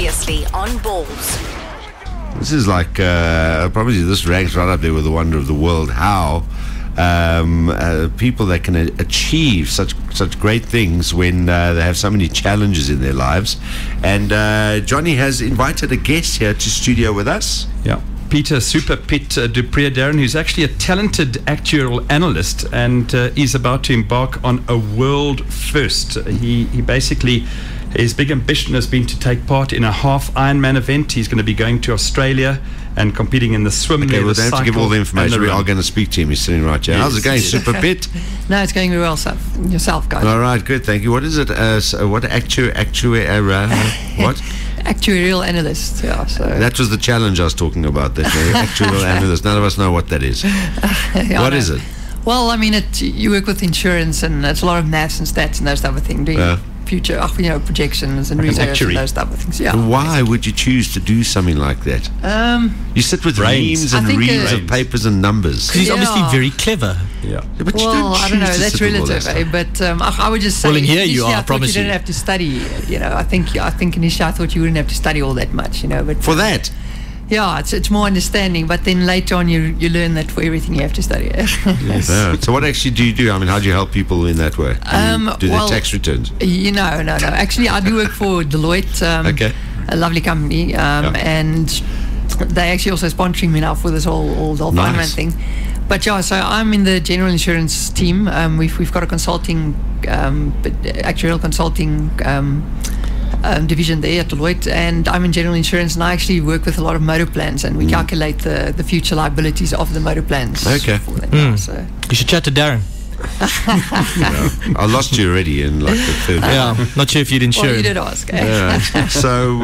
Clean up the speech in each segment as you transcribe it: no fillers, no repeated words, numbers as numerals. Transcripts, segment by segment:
Previously on Balls. This is like, probably this ranks right up there with the wonder of the world. How people that can achieve such great things when they have so many challenges in their lives. And Johnny has invited a guest here to studio with us. Yeah. Peter Super Pit du Preez-Darren, who's actually a talented actuarial analyst, and is about to embark on a world first. He basically, his big ambition has been to take part in a half Ironman event. He's going to be going to Australia and competing in the swim. Okay, well, they have to give all the information. We are going to speak to him. He's sitting right here. Yes. How's it going, Super Pit? No, it's going very well, yourself, guys. All right, good, thank you. What is it? What what? Actuarial analyst, yeah. So that was the challenge I was talking about. That actuarial analyst. None of us know what that is. What is it? Well, I mean, you work with insurance, and it's a lot of maths and stats and those type of things. Doing future, projections and research and those type of things. Yeah. Why would you choose to do something like that? You sit with reams and reams of papers and numbers. Because he's obviously very clever. Yeah. But well, I don't know. That's relative, But I would just say. Well, in here you are. I promise you. You don't have to study. I think initially I thought you wouldn't have to study all that much. But for that. Yeah, it's more understanding, but then later on you learn that for everything you have to study. Yes. So what actually do you do? I mean, how do you help people in that way? Do they tax returns? No. Actually, I do work for Deloitte, a lovely company, and they actually also sponsoring me now for this whole Ironman thing. But yeah, so I'm in the general insurance team. We've got a consulting, actuarial consulting division there at Deloitte, and I'm in general insurance, and I actually work with a lot of motor plans, and we calculate the future liabilities of the motor plans. Okay. So. You should chat to Darren. I lost you already in like the third. Yeah, not sure if you'd insure. Well, you did ask. So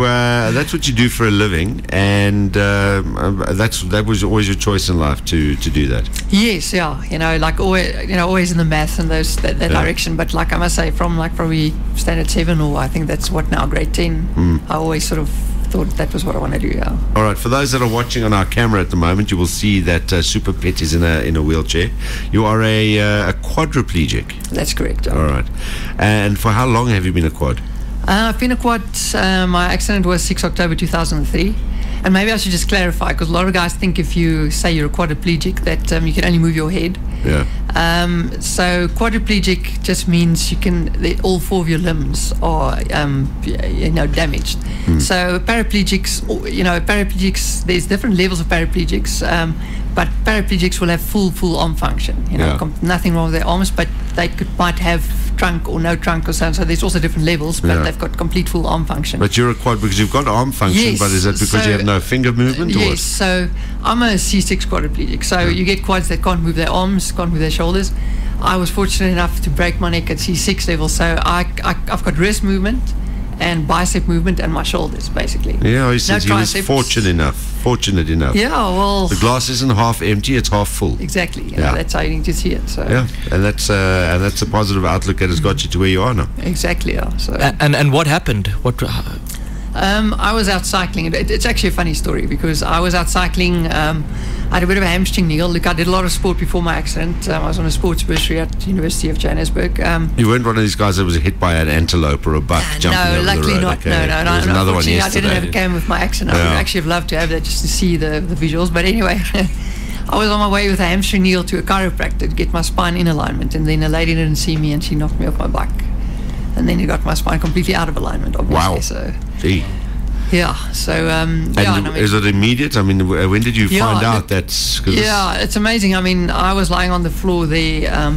that's what you do for a living, and that was always your choice in life to do that. Yes, yeah. Like always in the maths and that direction. But like I must say, from like probably standard 7, or I think that's what now, grade 10. I always sort of thought that was what I want to do. Yeah. All right. For those that are watching on our camera at the moment, you will see that Super Pit is in a wheelchair. You are a quadriplegic. That's correct. Yeah. All right. And for how long have you been a quad? I've been a quad. My accident was 6 October 2003. And maybe I should just clarify, because a lot of guys think if you say you're a quadriplegic that you can only move your head. Yeah. So quadriplegic just means all 4 of your limbs are damaged. So paraplegics, there's different levels of paraplegics, but paraplegics will have full arm function. Nothing wrong with their arms, but they might have trunk or no trunk or so. So there's also different levels, but they've got complete full arm function. But you're a quad because you've got arm function, yes, but is that because you have no finger movement? Yes, or what? so I'm a C6 quadriplegic. So you get quads that can't move their arms, can't move their shoulders. I was fortunate enough to break my neck at C6 level, so I've got wrist movement and bicep movement and my shoulders, basically. Yeah, he said he was fortunate enough. Yeah, well, the glass isn't half empty; it's half full. Exactly. That's how you need to see it. So. Yeah, and that's a positive outlook that has got you to where you are now. Exactly. Yeah. So. And what happened? What? I was out cycling. It's actually a funny story because I was out cycling. I had a bit of a hamstring knee. Look, I did a lot of sport before my accident. I was on a sports bursary at the University of Johannesburg. You weren't one of these guys that was hit by an antelope or a buck jumping over the road? No, luckily not. Okay. No. There was another one yesterday. I didn't have a game with my accident. I would actually have loved to have that just to see the visuals. But anyway, I was on my way with a hamstring knee to a chiropractor to get my spine in alignment. And then a lady didn't see me and she knocked me off my bike. And then it got my spine completely out of alignment, obviously. Wow. So, gee. Yeah, so is it immediate? I mean, when did you find out that's? It's amazing. I mean, I was lying on the floor there. I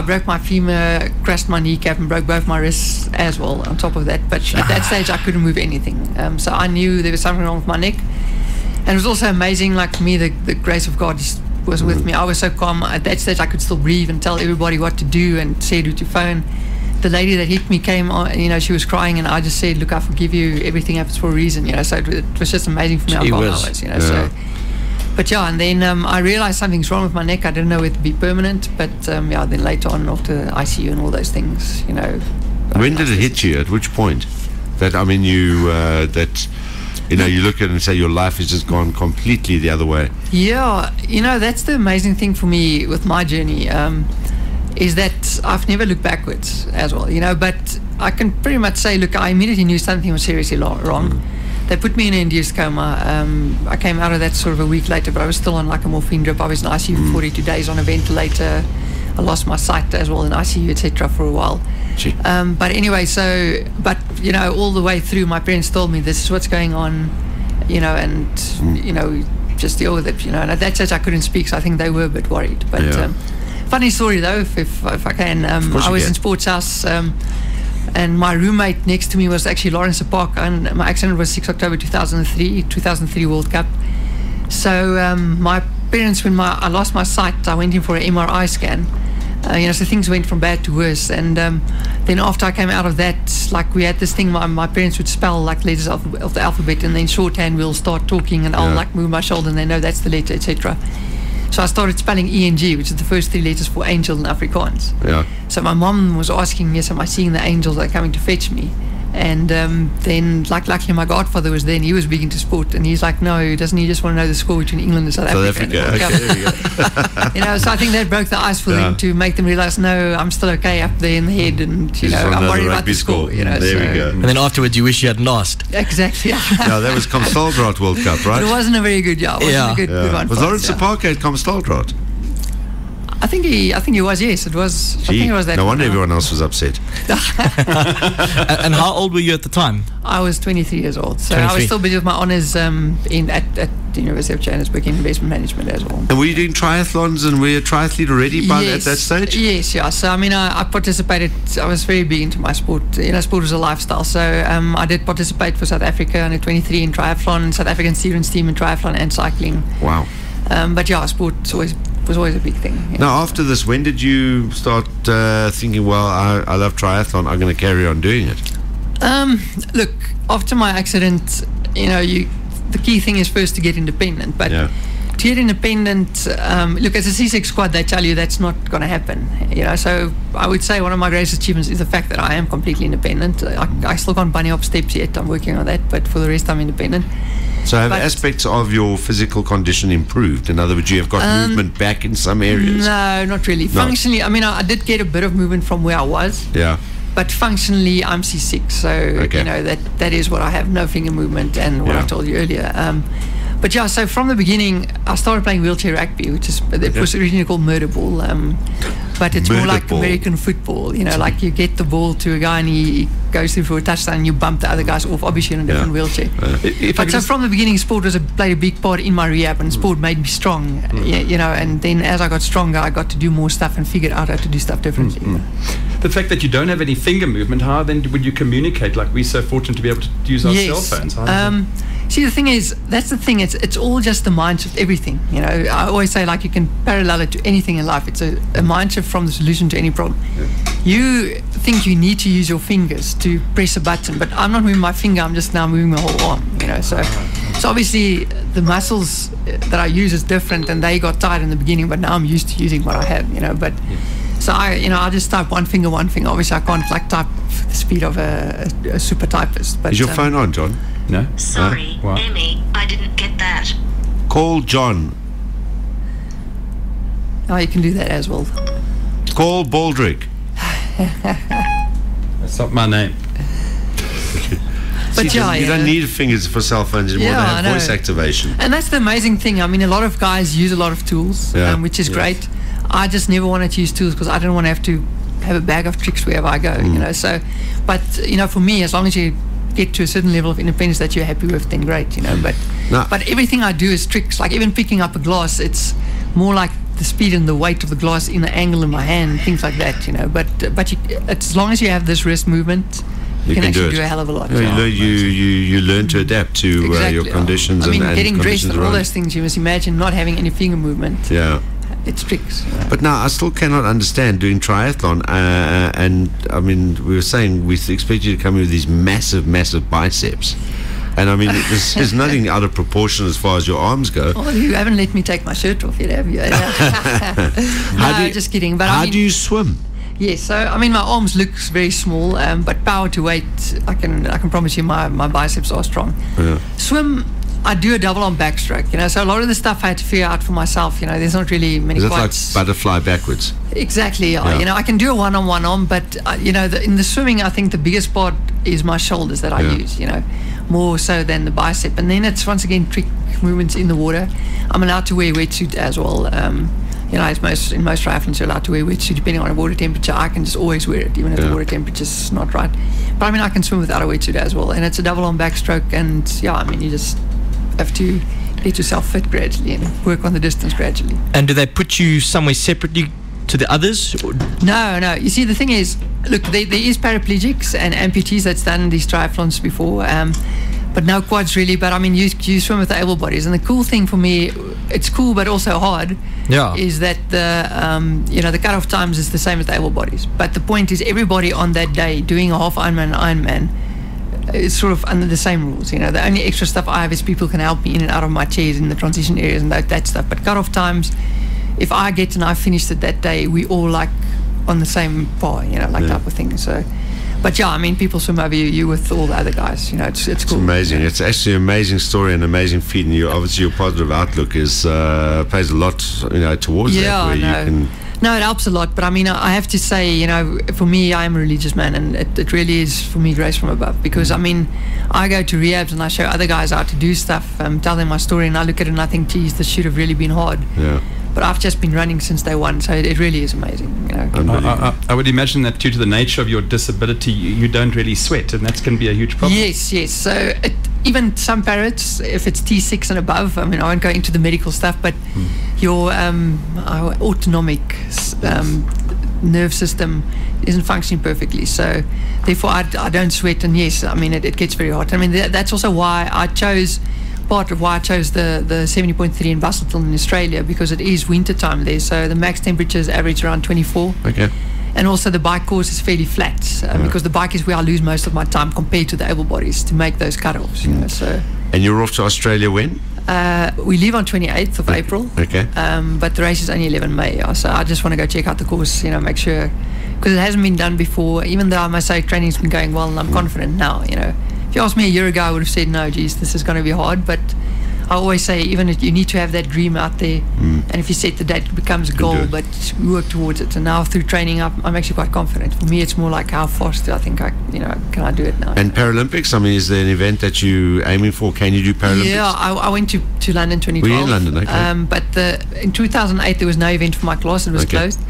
broke my femur, crushed my kneecap, and broke both my wrists as well. On top of that, but at that stage, I couldn't move anything. So I knew there was something wrong with my neck, and it was also amazing. Like for me, the grace of God was with me. I was so calm at that stage. I could still breathe and tell everybody what to do and said who to phone. The lady that hit me came on, she was crying, and I just said, look, I forgive you, everything happens for a reason, so it was just amazing for me how calm I was, so. But and then I realized something's wrong with my neck. I didn't know it would be permanent, but then later on, after ICU and all those things, When did it hit you? At which point? You look at it and say your life has just gone completely the other way. Yeah, that's the amazing thing for me with my journey. Is that I've never looked backwards as well, but I can pretty much say, look, I immediately knew something was seriously wrong. they put me in an induced coma. I came out of that sort of a week later, but I was still on like a morphine drip. I was in ICU for 42 days on a ventilator. I lost my sight as well in ICU, etc. for a while. But anyway, but you know, all the way through, my parents told me this is what's going on, you know, and you know, just deal with it, you know. And at that stage, I couldn't speak, so I think they were a bit worried. But funny story though, if I can, I was in Sports House, and my roommate next to me was actually Lawrence Park, and my accident was 6 October 2003 World Cup. So my parents, when I lost my sight, I went in for an MRI scan. You know, so things went from bad to worse. And then after I came out of that, like we had this thing, my parents would spell like letters of the alphabet, and then shorthand we'll start talking, and I'll like move my shoulder, and they know that's the letter, etc. So I started spelling ENG, which is the first 3 letters for angel in Afrikaans. Yeah. So my mom was asking, yes, am I seeing the angels that are coming to fetch me? And then, like, luckily my godfather was there, and he was big into sport, and he's like, no, doesn't he just want to know the score between England and South Africa? Okay, there we go. You know, so I think that broke the ice for them, to make them realize, no, I'm still okay up there in the head, and you know, I'm worried about the score. You know, there we go. And then afterwards, you wish you hadn't asked. Exactly. No, that was Comstalgraad World Cup, right? It wasn't a very good job. It wasn't a good one. Was Lawrence Sapaka at Comstalgraad? I think he was. Yes, it was. I think it was that. No wonder everyone else was upset. And how old were you at the time? I was 23 years old, so 23. I was still busy with my honours at the University of Johannesburg in investment management as well. And were you doing triathlons, and were you a triathlete already at that stage? Yes, yeah. So I mean, I participated. I was very big into my sport. You know, sport was a lifestyle. So I did participate for South Africa under 23 in triathlon, South African students team in triathlon and cycling. Wow. But yeah, sport was always a big thing. You know? Now, after this, when did you start thinking, well, I love triathlon, I'm going to carry on doing it? Look, after my accident, you know, the key thing is first to get independent. But to get independent, look, as a C6 squad, they tell you that's not going to happen. You know, so I would say one of my greatest achievements is the fact that I am completely independent. I still can't bunny hop steps yet. I'm working on that, but for the rest, I'm independent. So have aspects of your physical condition improved? In other words, you have got movement back in some areas? No, not really. No. Functionally, I mean, I did get a bit of movement from where I was. Yeah. But functionally, I'm C6, so you know that is what I have. No finger movement, and what I told you earlier. But yeah, so from the beginning, I started playing wheelchair rugby, which is it was originally called murder ball, but it's more like American football. You know, like you get the ball to a guy and he goes through for a touchdown, and you bump the other guys off, obviously in a different wheelchair. But so from the beginning, sport played a big part in my rehab, and sport made me strong. You know, and then as I got stronger, I got to do more stuff and figured out how to do stuff differently. You know? The fact that you don't have any finger movement, how then would you communicate? Like we're so fortunate to be able to use our cell phones. See, the thing is, that's the thing. It's all just a mind shift. Everything, you know. I always say, like, you can parallel it to anything in life. It's a mind shift from the solution to any problem. You think you need to use your fingers to press a button, but I'm not moving my finger. I'm just now moving my whole arm. You know, so obviously the muscles that I use is different, and they got tired in the beginning, but now I'm used to using what I have. You know, but. So I just type one finger. Obviously, I can't like type the speed of a super typist. But is your phone on, John? No. Sorry, Emmy, I didn't get that. Call John. Oh, you can do that as well. Call Baldrick. That's not my name. But you don't need fingers for cell phones anymore. They have voice activation. And that's the amazing thing. I mean, a lot of guys use a lot of tools, which is great. I just never wanted to use tools because I didn't want to have a bag of tricks wherever I go, you know. So, but you know, for me, as long as you get to a certain level of independence that you're happy with, then great, you know. But everything I do is tricks. Like even picking up a glass, it's more like the speed and the weight of the glass in the angle in my hand, things like that, you know. But as long as you have this wrist movement, you can actually do a hell of a lot. You learn to adapt to your conditions. I mean, and getting dressed and all those things. You must imagine not having any finger movement. Yeah. It's tricks. But now I still cannot understand doing triathlon, and I mean, we were saying we expect you to come in with these massive biceps, and I mean, there's nothing out of proportion as far as your arms go. Oh, you haven't let me take my shirt off yet, have you? No, just kidding. But how do you swim? Yes, so I mean, my arms look very small, but power to weight, I can promise you, my biceps are strong. Swim. I do a double on backstroke, so a lot of the stuff I had to figure out for myself, there's not really many Is it like quads. butterfly backwards? Exactly, I can do a one on, but in the swimming, I think the biggest part is my shoulders that I use, more so than the bicep. And then it's once again trick movements in the water. I'm allowed to wear wetsuit as well. As in most triathlons, you're allowed to wear wetsuit depending on the water temperature. I can just always wear it, even if the water temperature's not right. But I can swim without a wetsuit as well. And it's a double on backstroke, and you just have to get yourself fit gradually and work on the distance gradually. And do they put you somewhere separately to the others? No. You see, the thing is, look, there is paraplegics and amputees that's done these triathlons before, but no quads really. But you swim with the able bodies, and the cool thing for me, it's cool but also hard, is that the cutoff times is the same as the able bodies. But the point is, everybody on that day doing a half Ironman, it's sort of under the same rules. The only extra stuff I have is people can help me in and out of my chairs in the transition areas and that stuff. But cutoff times, if I get and I finished it that day, we all like on the same par, type of thing. So, but people swim over you with all the other guys. It's cool. It's amazing. It's actually an amazing story and amazing feat. And obviously your positive outlook is plays a lot, towards that. Where you can. No, it helps a lot, but I have to say, for me, I am a religious man, and it really is, for me, grace from above, because, I go to rehabs and I show other guys how to do stuff, tell them my story, and I look at it and I think, geez, this should have really been hard. Yeah. But I've just been running since day one, so it really is amazing. I would imagine that due to the nature of your disability, you don't really sweat, and that's going to be a huge problem. Yes. So even some parrots, if it's T6 and above, I won't go into the medical stuff, but your autonomic nerve system isn't functioning perfectly. So therefore, I don't sweat, and yes, it gets very hot. That's also why I chose. Part of why I chose the 70.3 in Busselton in Australia, because it is winter time there, so the max temperatures average around 24. Okay. And also the bike course is fairly flat, because the bike is where I lose most of my time compared to the able bodies to make those cutoffs. So. And you're off to Australia when? We leave on 28th of April. Okay. But the race is only 11 May, so I just want to go check out the course, make sure, because it hasn't been done before. Even though I must say training's been going well, and I'm confident now. If you asked me a year ago, I would have said, no, geez, this is going to be hard. But I always say, even if you need to have that dream out there, and if you set the date, it becomes a goal, but you work towards it. And now through training, I'm actually quite confident. For me, it's more like how fast do I think can I do it now? And Paralympics, is there an event that you're aiming for? Can you do Paralympics? Yeah, I went to London 2012. Were you in London? Okay. But in 2008, there was no event for my class. It was closed.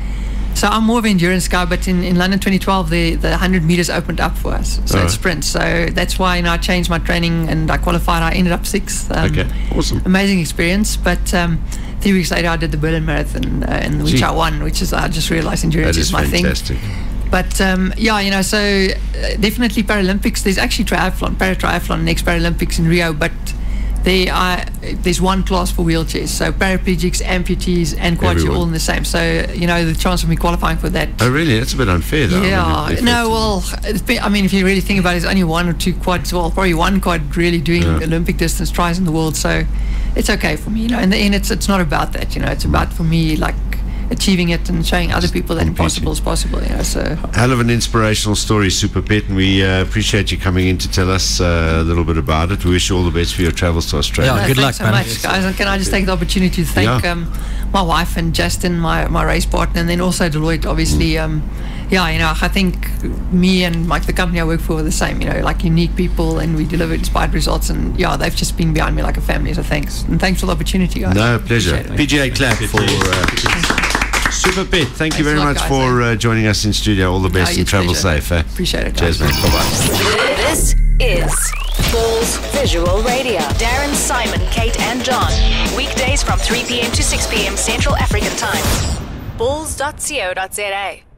So I'm more of an endurance guy, but in London 2012, the 100 meters opened up for us. So it's sprint. So that's why I changed my training and I qualified. I ended up 6th. Okay, awesome. Amazing experience. But 3 weeks later, I did the Berlin Marathon, which I won, which is, I just realized endurance is my fantastic. thing. But so definitely Paralympics. There's actually para-triathlon, next Paralympics in Rio, but there's one class for wheelchairs, so paraplegics, amputees, and quads are all in the same. So the chance of me qualifying for that. Oh, really? That's a bit unfair, though. Yeah. If you really think about it, there's only one or two quads. Well, probably one quad really doing Olympic distance tries in the world. So it's okay for me. In the end, it's not about that. It's about, for me, like, achieving it and showing other people that impossible is possible. So hell of an inspirational story, Super Pet, and we appreciate you coming in to tell us a little bit about it. We wish you all the best for your travels to Australia. Good luck, so much, guys. And can I just take the opportunity to thank my wife and Justin, my race partner, and then also Deloitte, obviously. I think me and the company I work for are the same, like unique people, and we deliver inspired results, and they've just been behind me like a family, so thanks. And thanks for the opportunity, guys. No, pleasure. PGA clap for Super Pet. Thank you very much guys, for joining us in studio. All the best and travel safe. Appreciate it, guys. Cheers, mate. Bye-bye. This is Balls Visual Radio. Darren, Simon, Kate and John. Weekdays from 3 p.m. to 6 p.m. Central African Time. balls.co.za